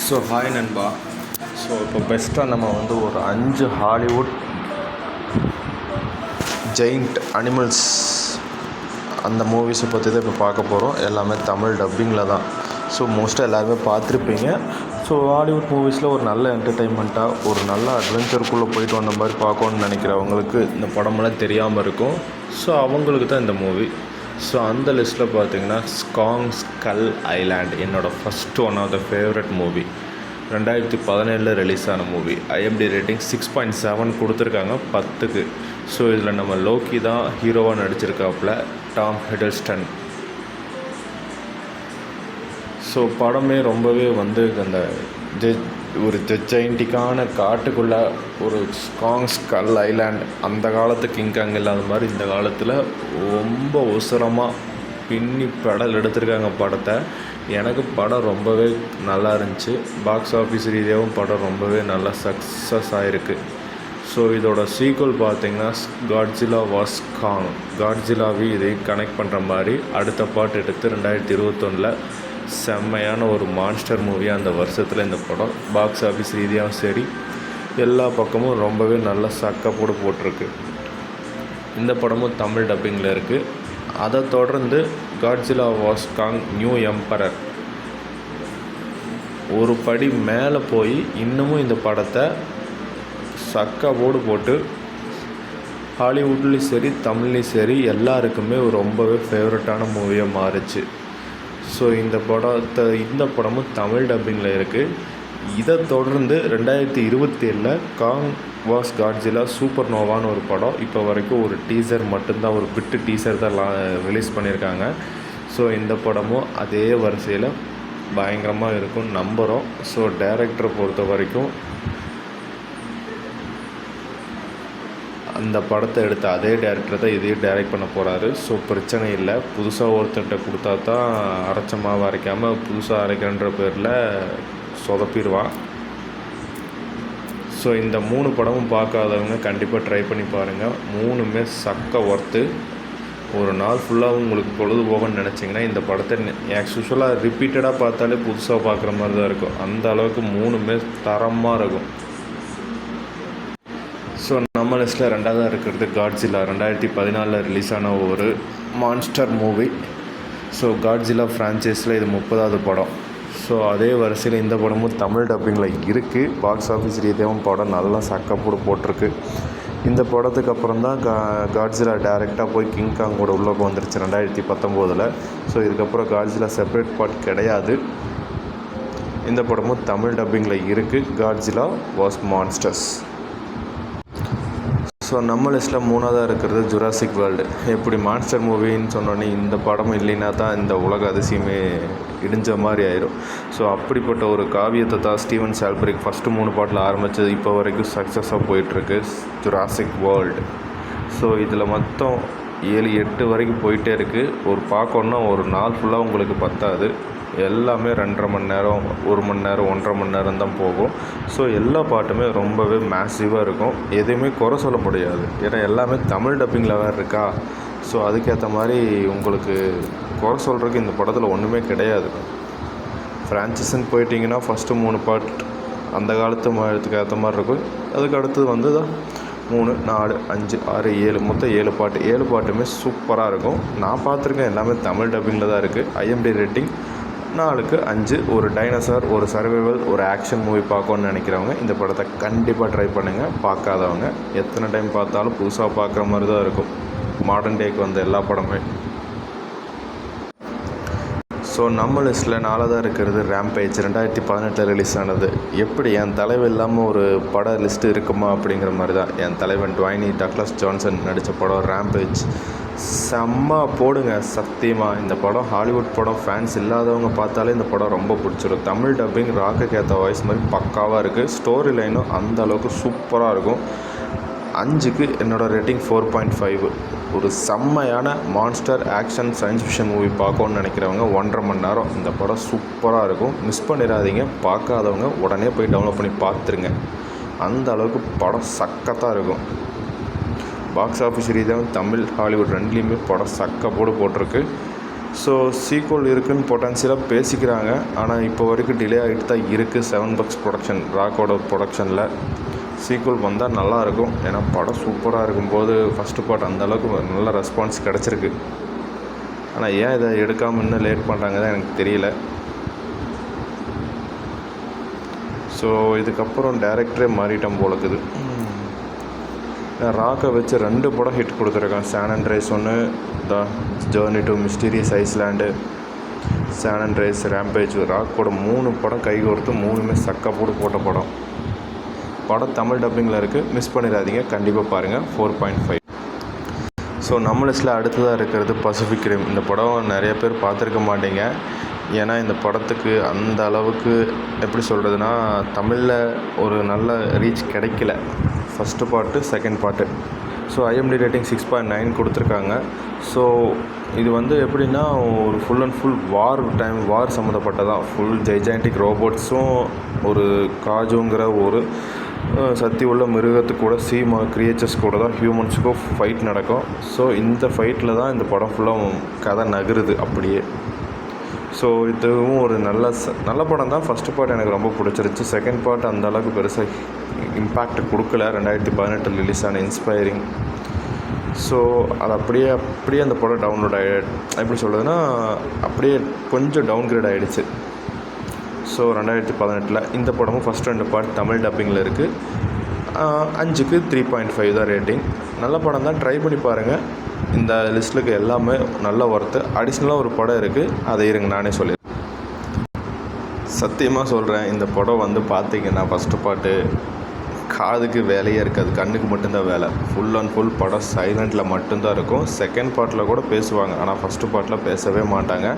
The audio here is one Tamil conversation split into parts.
ஸோ ஹாய் நண்பா. ஸோ இப்போ பெஸ்ட்டாக நம்ம வந்து ஒரு 5 ஹாலிவுட் ஜெயிண்ட் அனிமல்ஸ் அந்த மூவிஸை பற்றி தான் இப்போ பார்க்க போகிறோம். எல்லாமே தமிழ் டப்பிங்கில் தான். ஸோ மோஸ்ட்டாக எல்லாருமே பார்த்துருப்பீங்க. ஸோ ஹாலிவுட் மூவிஸில் ஒரு நல்ல என்டர்டெயின்மெண்ட்டாக ஒரு நல்ல அட்வென்ச்சருக்குள்ளே போயிட்டு வந்த மாதிரி பார்க்கணுன்னு நினைக்கிறவங்களுக்கு இந்த படமெல்லாம் தெரியாமல் இருக்கும். ஸோ அவங்களுக்கு தான் இந்த மூவி. ஸோ அந்த லிஸ்ட்டில் பார்த்தீங்கன்னா காங் ஸ்கல் ஐலாண்ட் என்னோடய first one of the favourite movie. 2017 release ஆன மூவி. IMDb ரேட்டிங் 6.7 கொடுத்துருக்காங்க 10க்கு. ஸோ இதில் நம்ம லோக்கி தான் ஹீரோவாக நடிச்சிருக்காப்புல, டாம் ஹிடல்ஸ்டன். ஸோ படமே ரொம்பவே வந்து அந்த ஒரு ஜெயிண்டிக்கான காட்டுக்குள்ளே ஒரு காங் ஸ்கல் ஐலாண்ட், அந்த காலத்து கிங்காங் இல்லாத மாதிரி இந்த காலத்தில் ரொம்ப உசரமாக பின்னி படம் எடுத்திருக்காங்க படத்தை. எனக்கு படம் ரொம்பவே நல்லா இருந்துச்சு. பாக்ஸ் ஆஃபீஸ் ரீதியாகவும் படம் ரொம்பவே நல்லா சக்ஸஸ் ஆகிருக்கு. ஸோ இதோட சீக்வல் பார்த்திங்கன்னா காட்ஜிலா வாஸ் காங், காட்ஜிலாவே இதை கனெக்ட் பண்ணுற மாதிரி அடுத்த பாட்டு எடுத்து 2021 செம்மையான ஒரு மான்ஸ்டர் மூவியாக அந்த வருஷத்தில் இந்த படம் பாக்ஸ் ஆஃபீஸ் ரீதியாகவும் சரி எல்லா பக்கமும் ரொம்பவே நல்ல சக்கப்போடு போட்டிருக்கு. இந்த படமும் தமிழ் டப்பிங்கில் இருக்குது. அதை தொடர்ந்து Godzilla vs Kong New Empire ஒரு படி மேலே போய் இன்னமும் இந்த படத்தை சக்கப்போடு போட்டு ஹாலிவுட்லேயும் சரி தமிழ்லேயும் சரி எல்லாருக்குமே ரொம்பவே ஃபேவரட்டான மூவியாக மாறுச்சு. ஸோ இந்த படமும் தமிழ் டப்பிங்கில் இருக்குது. இதை தொடர்ந்து 2027 காங் வாஸ் காட்ஜிலா சூப்பர் நோவான்னு ஒரு படம். இப்போ வரைக்கும் ஒரு டீசர் மட்டும்தான், ஒரு பிட்டு டீசர் தான் ரிலீஸ் பண்ணியிருக்காங்க. ஸோ இந்த படமும் அதே வரிசையில் பயங்கரமாக இருக்கும் நம்புகிறோம். ஸோ டைரக்டரை பொறுத்த வரைக்கும் அந்த படத்தை எடுத்த அதே டேரக்டர் தான் இதையும் டைரக்ட் பண்ண போகிறாரு. ஸோ பிரச்சனை இல்லை. புதுசாக ஒருத்தர்கிட்ட கொடுத்தா தான் அரைச்ச மாவு அரைக்காமல் புதுசாக அரைக்கிறன்ற பேரில் சொதப்பிடுவான். ஸோ இந்த 3 படமும் பார்க்காதவங்க கண்டிப்பாக ட்ரை பண்ணி பாருங்கள். 3மே சக்க ஒர்த்து. ஒரு நாள் ஃபுல்லாக உங்களுக்கு பொழுதுபோகணும்னு நினச்சிங்கன்னா இந்த படத்தை யூஸ்வலாக ரிப்பீட்டடாக பார்த்தாலே புதுசாக பார்க்குற மாதிரி தான் இருக்கும். அந்த அளவுக்கு 3மே தரமாக இருக்கும். ஸோ நம்ம லிஸ்ட்டில் 2ஆவதாக இருக்கிறது காட்ஜிலா. 2014 ரிலீஸ் ஆன ஒரு மான்ஸ்டர் மூவி. ஸோ காட்ஜிலா ஃப்ரான்ச்சைஸில் இது 30வது படம். ஸோ அதே வரிசையில் இந்த படமும் தமிழ் டப்பிங்கில் இருக்குது. பாக்ஸ் ஆஃபீஸ் ரீதியாகவும் படம் நல்லா சக்கப்போடு போட்டிருக்கு. இந்த படத்துக்கு அப்புறம் தான் காட்ஜிலா டேரெக்டாக போய் கிங்காங்கோட உள்ளே வந்துருச்சு 2019. ஸோ இதுக்கப்புறம் காட்ஜிலா செப்பரேட் பார்ட் கிடையாது. இந்த படமும் தமிழ் டப்பிங்கில் இருக்குது. Godzilla was monsters. ஸோ நம்ம லிஸ்ட்டில் 3ஆவதாக இருக்கிறது ஜுராசிக் வேர்ல்டு. எப்படி மான்ஸ்டர் மூவின்னு சொன்னோன்னே இந்த படம் இல்லைன்னா தான் இந்த உலக அதிசயமே இடிஞ்ச மாதிரி ஆயிரும். ஸோ அப்படிப்பட்ட ஒரு காவியத்தை தான் ஸ்டீவன் சால்பரிக் ஃபஸ்ட்டு 3 பாட்டில் ஆரம்பித்தது இப்போ வரைக்கும் சக்ஸஸாக போயிட்டுருக்கு ஜுராசிக் வேர்ல்டு. ஸோ இதில் மொத்தம் 7-8 வரைக்கும் போயிட்டே இருக்குது. ஒரு பார்க்கணுன்னா ஒரு நாள் ஃபுல்லாக உங்களுக்கு பத்தாது. எல்லாமே 2.5 மணி நேரம், 1 மணி நேரம், 1.5 மணி நேரம் தான் போகும். ஸோ எல்லா பாட்டுமே ரொம்பவே மேசிவாக இருக்கும். எதுவுமே குறை சொல்ல முடியாது. ஏன்னா எல்லாமே தமிழ் டப்பிங்கில் வேறு இருக்கா. ஸோ அதுக்கேற்ற மாதிரி உங்களுக்கு குறை சொல்கிறதுக்கு இந்த படத்தில் ஒன்றுமே கிடையாது. ஃப்ரான்ச்சைஸ்ன்னு போயிட்டிங்கன்னா ஃபஸ்ட்டு 3 பாட் அந்த காலத்துக்கு ஏற்ற மாதிரி இருக்கும். அதுக்கு அடுத்தது வந்து 3, 4, 5, 6, 7 மொத்தம் 7 பாட்டு. 7 பாட்டுமே சூப்பராக இருக்கும். நான் பார்த்துருக்கேன், எல்லாமே தமிழ் டப்பிங்கில் தான் இருக்குது. IMDb ரேட்டிங் 4க்கு 5. ஒரு டைனோசார், ஒரு சர்வைவல், ஒரு ஆக்ஷன் மூவி பார்க்கணுன்னு நினைக்கிறவங்க இந்த படத்தை கண்டிப்பாக ட்ரை பண்ணுங்கள். பார்க்காதவங்க எத்தனை டைம் பார்த்தாலும் புதுசாக பார்க்குற மாதிரி தான் இருக்கும். மாடர்ன் டேக்கு வந்த எல்லா படமே. ஸோ நம்ம லிஸ்ட்டில் 4ஆவதாக இருக்கிறது ரேம்பேஜ். 2018 ரிலீஸ் ஆனது. எப்படி என் தலைவன் இல்லாமல் ஒரு பட லிஸ்ட்டு இருக்குமா அப்படிங்கிற மாதிரி தான். என் தலைவன் டுவைனி டக்ளஸ் ஜான்சன் நடித்த படம் ரேம்பேஜ். செம்ம போடுங்க சத்தியமாக. இந்த படம் ஹாலிவுட் படம். ஃபேன்ஸ் இல்லாதவங்க பார்த்தாலே இந்த படம் ரொம்ப பிடிச்சிடும். தமிழ் டப்பிங் ராக்குக்கு ஏற்ற வாய்ஸ் மாதிரி பக்காவாக இருக்குது. ஸ்டோரி லைனும் அந்த அளவுக்கு சூப்பராக இருக்கும். 5க்கு என்னோடய ரேட்டிங் 4.5. ஒரு செம்மையான monster action science fiction movie பார்க்கணுன்னு நினைக்கிறவங்க 1.5 மணி நேரம் இந்த படம் சூப்பராக இருக்கும். மிஸ் பண்ணிடாதீங்க. பார்க்காதவங்க உடனே போய் டவுன்லோட் பண்ணி பார்த்துருங்க. அந்த அளவுக்கு படம் சக்கத்தாக இருக்கும். பாக்ஸ் ஆஃபீஸ் ரீதியாகவும் தமிழ் ஹாலிவுட் ரெண்டுலேயுமே படம் சக்கப்போடு போட்டிருக்கு. ஸோ சீக்வல் இருக்குதுன்னு பொட்டன்ஷியலாக பேசிக்கிறாங்க. ஆனால் இப்போ வரைக்கும் டிலே ஆகிட்டு தான் இருக்குது. $7 ப்ரொடக்ஷன் ராக்கோட ப்ரொடக்ஷனில் சீக்வல் வந்தால் நல்லாயிருக்கும். ஏன்னா படம் சூப்பராக இருக்கும்போது ஃபஸ்ட்டு பார்ட் அந்தளவுக்கு நல்ல ரெஸ்பான்ஸ் கிடச்சிருக்கு. ஆனால் ஏன் இதை எடுக்காமல் இன்னும் லேட் பண்ணுறாங்க தான் எனக்கு தெரியல. ஸோ இதுக்கப்புறம் டேரக்டரே மாறிட்டோம் போல இருக்குது. ராக்கை வச்சு 2 படம் ஹிட் கொடுத்துருக்கான். சான் அண்ட்ரேஸ் ஒன்று, the journey to mysterious island, San Andreas, rampage. ராக்கோட 3 படம் கைகோர்த்து 3மே சக்கா போட்ட படம். படம் தமிழ் டப்பிங்கில் இருக்குது, மிஸ் பண்ணிடாதீங்க, கண்டிப்பாக பாருங்கள். 4.5. ஸோ நம்ம லிஸ்ட்டில் அடுத்ததாக இருக்கிறது பசிபிக் ரிம். இந்த படம் நிறைய பேர் பார்த்துருக்க மாட்டீங்க. ஏன்னா இந்த படத்துக்கு அந்த அளவுக்கு எப்படி சொல்கிறதுனா தமிழில் ஒரு நல்ல ரீச் கிடைக்கல. First part, second part. So IMDb rating 6.9 கொடுத்துருக்காங்க. ஸோ இது எப்படின்னா ஒரு ஃபுல் அண்ட் ஃபுல் வார் சம்மந்தப்பட்டதான். ஃபுல் ஜெய்ஜாண்டிக் ரோபோட்ஸும் ஒரு காஜுங்கிற ஒரு சக்தி உள்ள மிருகத்துக்கு கூட கிரியேச்சர்ஸ் கூட தான் ஹியூமன்ஸுக்கும் ஃபைட் நடக்கும். ஸோ இந்த ஃபைட்டில் தான் இந்த படம் ஃபுல்லாக கதை நகருது அப்படியே. ஸோ இதுவும் ஒரு நல்ல படம் தான். ஃபஸ்ட்டு பார்ட் எனக்கு ரொம்ப பிடிச்சிருச்சு. செகண்ட் பார்ட் அந்த அளவுக்கு பெருசாக இம்பேக்ட் கொடுக்கல. 2018 ரிலீஸ் ஆன இன்ஸ்பைரிங். ஸோ அது அப்படியே அந்த படம் டவுன்லோட் எப்படி சொல்கிறதுனா அப்படியே கொஞ்சம் டவுன்கிரேட் ஆகிடுச்சு. ஸோ 2018 இந்த படமும் ஃபஸ்ட் 2 பார்ட் தமிழ் டப்பிங்கில் இருக்குது. 5க்கு 3.5 தான் ரேட்டிங். நல்ல படம் தான், ட்ரை பண்ணி பாருங்கள். இந்த லிஸ்ட்டுக்கு எல்லாமே நல்ல ஒர்த்து. அடிஷ்னலாக ஒரு படம் இருக்குது, அதை இருங்க நானே சொல்லிடுறேன். சத்தியமாக சொல்கிறேன், இந்த படம் பார்த்தீங்கன்னா ஃபஸ்ட்டு பார்ட்டு காதுக்கு வேலையே இருக்காது, கண்ணுக்கு மட்டும்தான் வேலை. ஃபுல் அண்ட் ஃபுல் படம் சைலண்டில் மட்டும்தான் இருக்கும். செகண்ட் பார்ட்டில் கூட பேசுவாங்க, ஆனால் ஃபஸ்ட்டு பார்ட்டில் பேசவே மாட்டாங்க.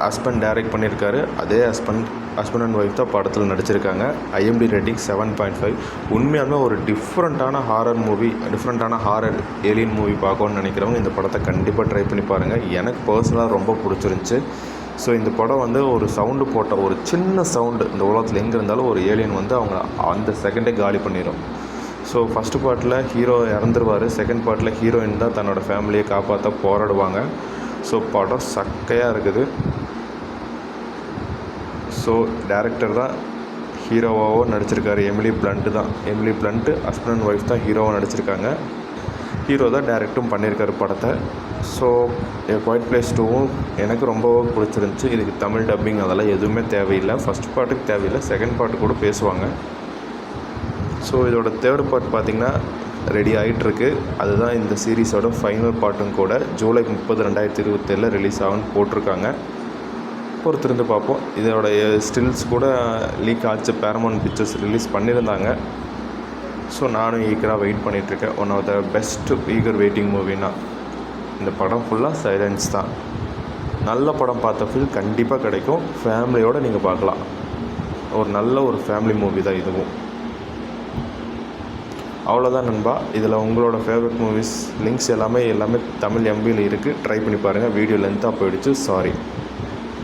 ஹஸ்பண்ட் டைரக்ட் பண்ணியிருக்காரு. அதே ஹஸ்பண்ட் அண்ட் ஒய்ஃப் தான் படத்தில் நடிச்சிருக்காங்க. IMDb rating 7.5. உண்மையாலுமே ஒரு டிஃப்ரெண்ட்டான ஹாரர் ஏலியன் மூவி பார்க்கணுன்னு நினைக்கிறவங்க இந்த படத்தை கண்டிப்பாக ட்ரை பண்ணி பாருங்கள். எனக்கு பர்சனலாக ரொம்ப பிடிச்சிருந்துச்சி. ஸோ இந்த படம் ஒரு சவுண்டு போட்ட ஒரு சின்ன சவுண்டு இந்த உலகத்தில் எங்கே இருந்தாலும் ஒரு ஏலியன் அவங்க அந்த செகண்டே காலி பண்ணிடும். ஸோ ஃபஸ்ட்டு பார்ட்டில் ஹீரோ இறந்துருவார். செகண்ட் பார்ட்டில் ஹீரோயின் தான் தன்னோட ஃபேமிலியை காப்பாற்ற போராடுவாங்க. ஸோ படம் சக்கையாக இருக்குது. ஸோ டேரக்டர் தான் ஹீரோவாகவும் நடிச்சிருக்காரு. Emily Blunt husband and wife தான் ஹீரோவாக நடிச்சிருக்காங்க. ஹீரோ தான் டேரக்டும் பண்ணியிருக்காரு படத்தை. ஸோ குவைட் பிளேஸ் 2வும் எனக்கு ரொம்பவே பிடிச்சிருந்துச்சி. இதுக்கு தமிழ் டப்பிங் அதெல்லாம் எதுவுமே தேவையில்லை. ஃபஸ்ட் பார்ட்டுக்கு தேவையில்லை, செகண்ட் பார்ட்டு கூட பேசுவாங்க. ஸோ இதோட தேர்ட் பார்ட் பார்த்திங்கன்னா ரெடி ஆகிட்டுருக்கு. அதுதான் இந்த சீரீஸோட ஃபைனல் பார்ட்டும் கூட. ஜூலை 30, 2027 ரிலீஸ் ஆகும்னு போட்டிருக்காங்க. பொறுத்திருந்து பார்ப்போம். இதோட ஸ்டில்ஸ் கூட லீக் ஆச்சு, பேரமௌண்ட் பிக்சர்ஸ் ரிலீஸ் பண்ணியிருந்தாங்க. ஸோ நானும் ஈகராக வெயிட் பண்ணிகிட்ருக்கேன். One of the best eager waiting மூவின்னா இந்த படம் ஃபுல்லாக சைலன்ஸ் தான். நல்ல படம் பார்த்த ஃபீல் கண்டிப்பாக கிடைக்கும். ஃபேமிலியோடு நீங்கள் பார்க்கலாம். ஒரு ஃபேமிலி மூவி தான் இதுவும். அவ்வளோதான் நண்பா. இதில் உங்களோட ஃபேவரட் மூவிஸ் லிங்க்ஸ் எல்லாமே தமிழ் MBயில் இருக்குது. ட்ரை பண்ணி பாருங்கள். வீடியோ லென்த்தாக போயிடுச்சு, சாரி.